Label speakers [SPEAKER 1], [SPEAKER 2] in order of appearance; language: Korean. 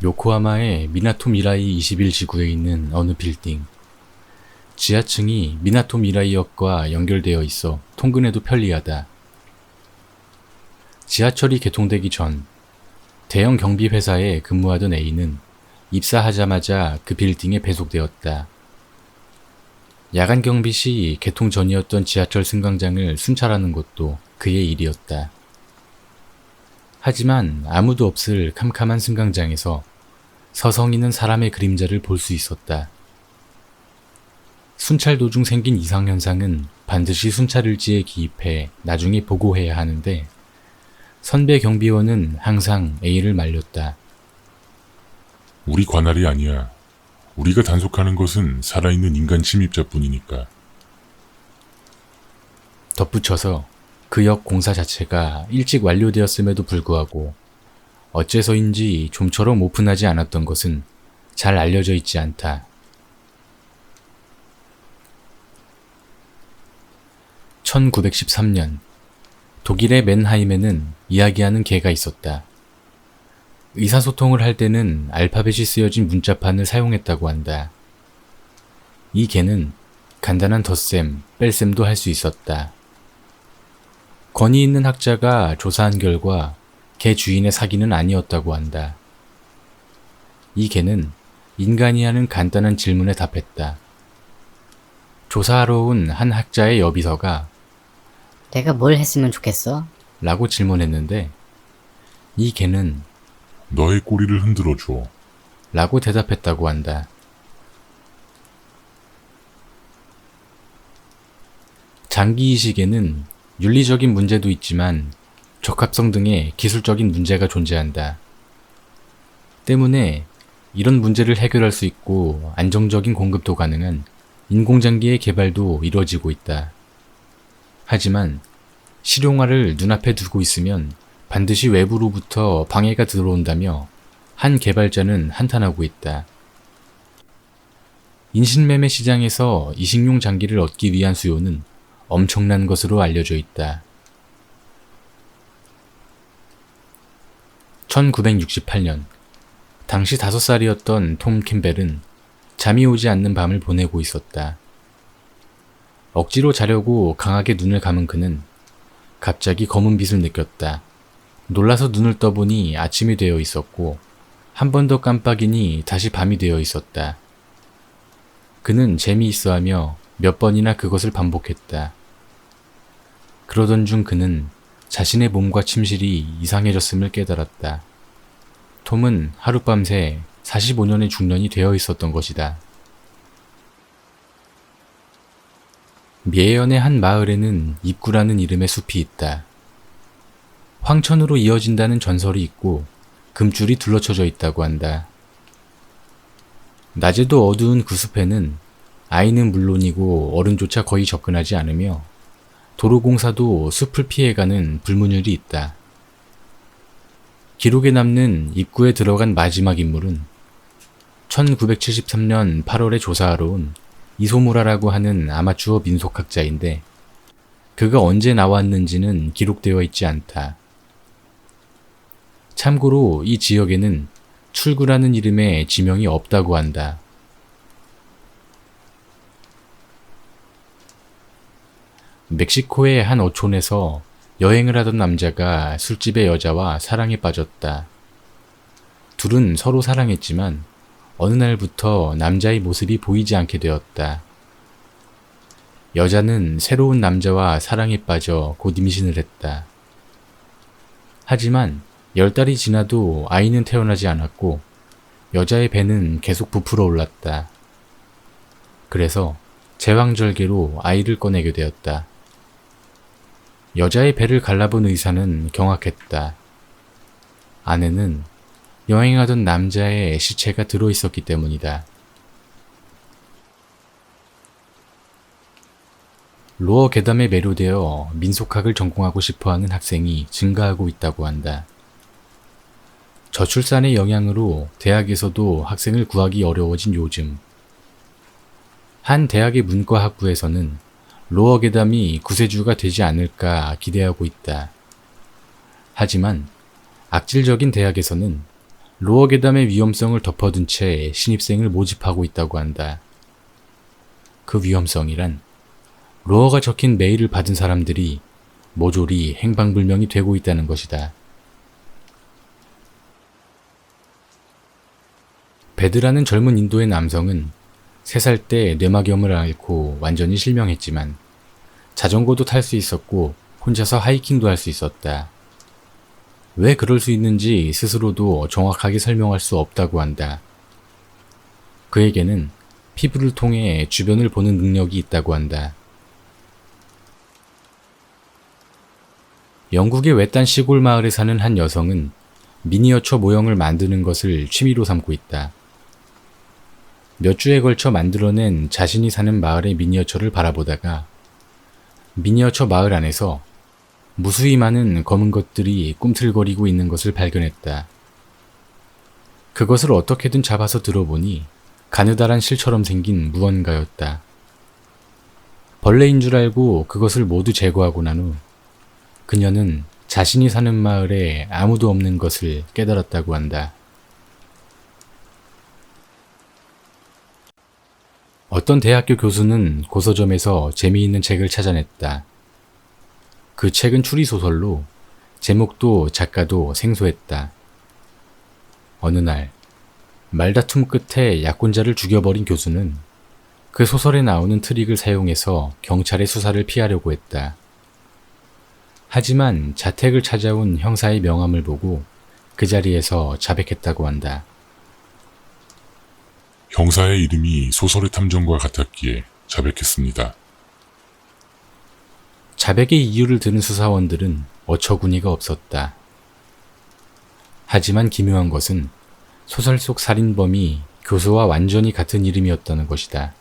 [SPEAKER 1] 요코하마의 미나토 미라이 21지구에 있는 어느 빌딩. 지하층이 미나토 미라이역과 연결되어 있어 통근에도 편리하다. 지하철이 개통되기 전 대형 경비 회사에 근무하던 A는 입사하자마자 그 빌딩에 배속되었다. 야간 경비 시 개통 전이었던 지하철 승강장을 순찰하는 것도 그의 일이었다. 하지만 아무도 없을 캄캄한 승강장에서 서성이는 사람의 그림자를 볼 수 있었다. 순찰 도중 생긴 이상현상은 반드시 순찰일지에 기입해 나중에 보고해야 하는데 선배 경비원은 항상 A를 말렸다.
[SPEAKER 2] 우리 관할이 아니야. 우리가 단속하는 것은 살아있는 인간 침입자뿐이니까.
[SPEAKER 1] 덧붙여서 그 역 공사 자체가 일찍 완료되었음에도 불구하고 어째서인지 좀처럼 오픈하지 않았던 것은 잘 알려져 있지 않다. 1913년 독일의 맨하임에는 이야기하는 개가 있었다. 의사소통을 할 때는 알파벳이 쓰여진 문자판을 사용했다고 한다. 이 개는 간단한 덧셈, 뺄셈도 할 수 있었다. 권위 있는 학자가 조사한 결과 개 주인의 사기는 아니었다고 한다. 이 개는 인간이 하는 간단한 질문에 답했다. 조사하러 온 한 학자의 여비서가
[SPEAKER 3] 내가 뭘 했으면 좋겠어?
[SPEAKER 1] 라고 질문했는데 이 개는
[SPEAKER 2] 너의 꼬리를 흔들어줘.
[SPEAKER 1] 라고 대답했다고 한다. 장기이식에는 윤리적인 문제도 있지만 적합성 등의 기술적인 문제가 존재한다. 때문에 이런 문제를 해결할 수 있고 안정적인 공급도 가능한 인공장기의 개발도 이루어지고 있다. 하지만 실용화를 눈앞에 두고 있으면 반드시 외부로부터 방해가 들어온다며 한 개발자는 한탄하고 있다. 인신매매 시장에서 이식용 장기를 얻기 위한 수요는 엄청난 것으로 알려져 있다. 1968년 당시 5살이었던 톰 캠벨은 잠이 오지 않는 밤을 보내고 있었다. 억지로 자려고 강하게 눈을 감은 그는 갑자기 검은 빛을 느꼈다. 놀라서 눈을 떠보니 아침이 되어 있었고 한 번 더 깜빡이니 다시 밤이 되어 있었다. 그는 재미있어하며 몇 번이나 그것을 반복했다. 그러던 중 그는 자신의 몸과 침실이 이상해졌음을 깨달았다. 톰은 하룻밤새 45년의 중년이 되어 있었던 것이다. 미에현의 한 마을에는 입구라는 이름의 숲이 있다. 황천으로 이어진다는 전설이 있고 금줄이 둘러쳐져 있다고 한다. 낮에도 어두운 그 숲에는 아이는 물론이고 어른조차 거의 접근하지 않으며 도로공사도 숲을 피해가는 불문율이 있다. 기록에 남는 입구에 들어간 마지막 인물은 1973년 8월에 조사하러 온 이소무라라고 하는 아마추어 민속학자인데 그가 언제 나왔는지는 기록되어 있지 않다. 참고로 이 지역에는 출구라는 이름의 지명이 없다고 한다. 멕시코의 한 어촌에서 여행을 하던 남자가 술집의 여자와 사랑에 빠졌다. 둘은 서로 사랑했지만 어느 날부터 남자의 모습이 보이지 않게 되었다. 여자는 새로운 남자와 사랑에 빠져 곧 임신을 했다. 하지만 10달이 지나도 아이는 태어나지 않았고 여자의 배는 계속 부풀어 올랐다. 그래서 제왕절개로 아이를 꺼내게 되었다. 여자의 배를 갈라본 의사는 경악했다. 안에는 여행하던 남자의 시체가 들어있었기 때문이다. 로어 괴담에 매료되어 민속학을 전공하고 싶어하는 학생이 증가하고 있다고 한다. 저출산의 영향으로 대학에서도 학생을 구하기 어려워진 요즘 한 대학의 문과학부에서는 로어 괴담이 구세주가 되지 않을까 기대하고 있다. 하지만 악질적인 대학에서는 로어 괴담의 위험성을 덮어둔 채 신입생을 모집하고 있다고 한다. 그 위험성이란 로어가 적힌 메일을 받은 사람들이 모조리 행방불명이 되고 있다는 것이다. 베드라는 젊은 인도의 남성은 3살 때 뇌막염을 앓고 완전히 실명했지만 자전거도 탈 수 있었고 혼자서 하이킹도 할 수 있었다. 왜 그럴 수 있는지 스스로도 정확하게 설명할 수 없다고 한다. 그에게는 피부를 통해 주변을 보는 능력이 있다고 한다. 영국의 외딴 시골 마을에 사는 한 여성은 미니어처 모형을 만드는 것을 취미로 삼고 있다. 몇 주에 걸쳐 만들어낸 자신이 사는 마을의 미니어처를 바라보다가 미니어처 마을 안에서 무수히 많은 검은 것들이 꿈틀거리고 있는 것을 발견했다. 그것을 어떻게든 잡아서 들어보니 가느다란 실처럼 생긴 무언가였다. 벌레인 줄 알고 그것을 모두 제거하고 난 후 그녀는 자신이 사는 마을에 아무도 없는 것을 깨달았다고 한다. 어떤 대학교 교수는 고서점에서 재미있는 책을 찾아냈다. 그 책은 추리소설로 제목도 작가도 생소했다. 어느 날 말다툼 끝에 약혼자를 죽여버린 교수는 그 소설에 나오는 트릭을 사용해서 경찰의 수사를 피하려고 했다. 하지만 자택을 찾아온 형사의 명함을 보고 그 자리에서 자백했다고 한다.
[SPEAKER 2] 형사의 이름이 소설의 탐정과 같았기에 자백했습니다.
[SPEAKER 1] 자백의 이유를 들은 수사원들은 어처구니가 없었다. 하지만 기묘한 것은 소설 속 살인범이 교수와 완전히 같은 이름이었다는 것이다.